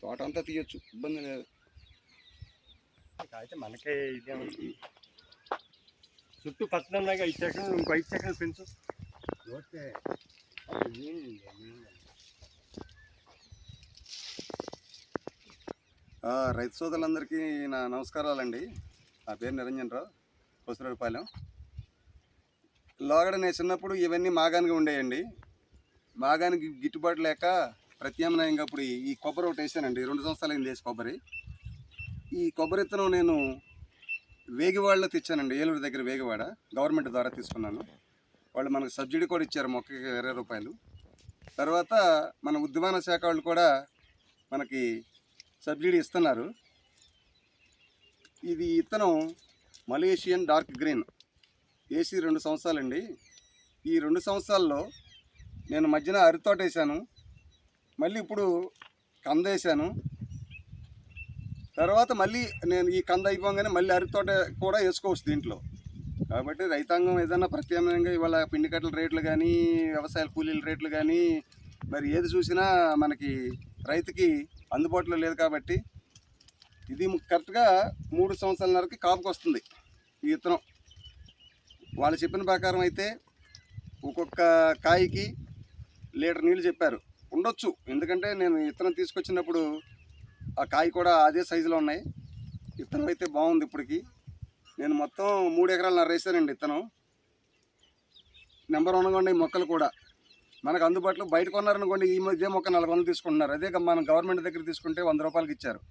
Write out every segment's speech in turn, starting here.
తోట అంతా తీయొచ్చు, ఇబ్బంది లేదు. అయితే మనకే ఇదే చుట్టూ పచ్చదన్నాగా 5 సెకండ్లు, ఇంకో 5 సెకండ్లు పెంచు. ఓకే. రైతు సోదరులందరికీ నా నమస్కారాలండి. నా పేరు నిరంజన్ రావు, కొసరపాలెం. లోగడ నేను చిన్నప్పుడు ఇవన్నీ మాగానికి ఉండేయండి. మాగానికి గిట్టుబాటు లేక ప్రత్యామ్నాయంగా ఇప్పుడు ఈ కొబ్బరి ఒకటి వేసానండి. 2 సంవత్సరాలు అయింది వేసి కొబ్బరి. ఈ కొబ్బరి విత్తనం నేను వేగివాడలో తెచ్చానండి, ఏలూరు దగ్గర వేగివాడ. గవర్నమెంట్ ద్వారా తీసుకున్నాను. వాళ్ళు మనకు సబ్సిడీ కూడా ఇచ్చారు, మొక్కకి 20 రూపాయలు. తర్వాత మన ఉద్యాన శాఖ వాళ్ళు కూడా మనకి సబ్సిడీ ఇస్తున్నారు. ఇది ఇత్తనం మలేషియన్ డార్క్ గ్రీన్ వేసి 2 సంవత్సరాలండి. ఈ 2 సంవత్సరాల్లో నేను మధ్యన అరితోట వేసాను, మళ్ళీ ఇప్పుడు కంద వేసాను. తర్వాత మళ్ళీ నేను ఈ కంద అయిపోగానే మళ్ళీ అరితోట కూడా వేసుకోవచ్చు దీంట్లో. కాబట్టి రైతాంగం ఏదైనా ప్రత్యామ్నాయంగా ఇవాళ పిండి కట్టల రేట్లు కానీ, వ్యవసాయ కూలీల రేట్లు కానీ, మరి ఏది చూసినా మనకి రైతుకి అందుబాటులో లేదు. కాబట్టి ఇది కరెక్ట్గా 3 సంవత్సరాలన్నరకి కాపుకి వస్తుంది ఈ విత్తనం. వాళ్ళు చెప్పిన ప్రకారం అయితే ఒక్కొక్క కాయకి లీటర్ నీళ్ళు చెప్పారు. ఉండొచ్చు, ఎందుకంటే నేను విత్తనం తీసుకొచ్చినప్పుడు ఆ కాయ కూడా అదే సైజులో ఉన్నాయి. విత్తనం అయితే బాగుంది. ఇప్పటికి నేను మొత్తం 3 ఎకరాలు వేసానండి విత్తనం. నెంబర్ 1గా ఉన్నాయి మొక్కలు కూడా. మనకు అందుబాటులో బయట కొన్నారనుకోండి, ఇదే మొక్క 400 తీసుకుంటున్నారు. అదే మనం గవర్నమెంట్ దగ్గర తీసుకుంటే 100 రూపాయలకి ఇచ్చారు.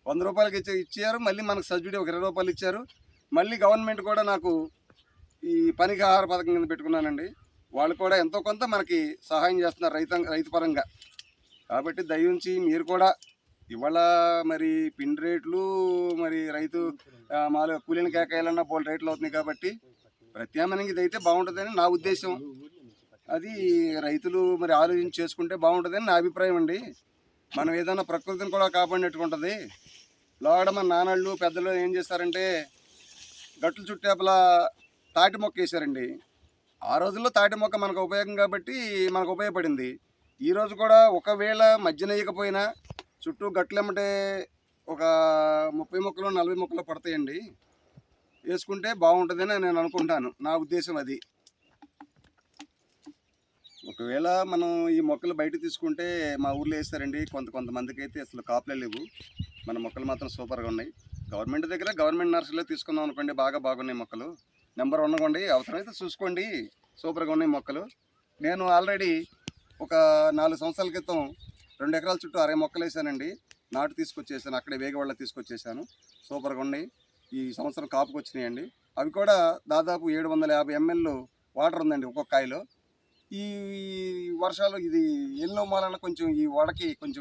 100 రూపాయలకి ఇచ్చారు. మళ్ళీ మనకు సబ్సిడీ ఒక 20 రూపాయలు ఇచ్చారు. మళ్ళీ గవర్నమెంట్ కూడా నాకు ఈ పనికి ఆహార పథకం కింద పెట్టుకున్నానండి. వాళ్ళు కూడా ఎంతో కొంత మనకి సహాయం చేస్తున్నారు రైతు పరంగా. కాబట్టి దయించి మీరు కూడా ఇవాళ మరి పిండి రేట్లు, మరి రైతు మాలో కూలీని కేకాయాలన్నా పోల్ రేట్లు అవుతున్నాయి. కాబట్టి ప్రత్యామ్నాయంగా ఇదైతే బాగుంటుందని నా ఉద్దేశం. అది రైతులు మరి ఆలోచించి చేసుకుంటే బాగుంటుందని నా అభిప్రాయం అండి. మనం ఏదైనా ప్రకృతిని కూడా కాపాడినట్టుకుంటుంది. లోగడ మన నాన్నళ్ళు పెద్దలు ఏం చేస్తారంటే గట్లు చుట్టేపల తాటి మొక్క వేసారండి. ఆ రోజుల్లో తాటి మొక్క మనకు ఉపయోగం కాబట్టి మనకు ఉపయోగపడింది. ఈరోజు కూడా ఒకవేళ మధ్యన వేయకపోయినా చుట్టూ గట్లెమ్మటే ఒక 30 మొక్కలు 40 మొక్కలు పడతాయండి. వేసుకుంటే బాగుంటుందని నేను అనుకుంటాను. నా ఉద్దేశం అది. ఒకవేళ మనం ఈ మొక్కలు బయట తీసుకుంటే మా ఊర్లో వేస్తారండి. కొంతమందికి అయితే అసలు కాపులే లేవు. మన మొక్కలు మాత్రం సూపర్గా ఉన్నాయి. గవర్నమెంట్ దగ్గర గవర్నమెంట్ నర్సరీలో తీసుకుందాం అనుకోండి, బాగున్నాయి మొక్కలు. నెంబర్ 1గా ఉండి అవసరమైతే చూసుకోండి, సూపర్గా ఉన్నాయి మొక్కలు. నేను ఆల్రెడీ ఒక 4 సంవత్సరాల క్రితం 2 ఎకరాల చుట్టూ 60 మొక్కలు వేసానండి. నాటు తీసుకొచ్చేసాను, అక్కడే వేగవాళ్ళ తీసుకొచ్చేసాను. సూపర్గా ఉన్నాయి. ఈ సంవత్సరం కాపుకి వచ్చినాయండి. అవి కూడా దాదాపు 750 ml వాటర్ ఉందండి ఒక్కొక్క కాయలో. ఈ వర్షాలు ఇది ఎన్నో మూలన కొంచెం ఈ వడకి కొంచెం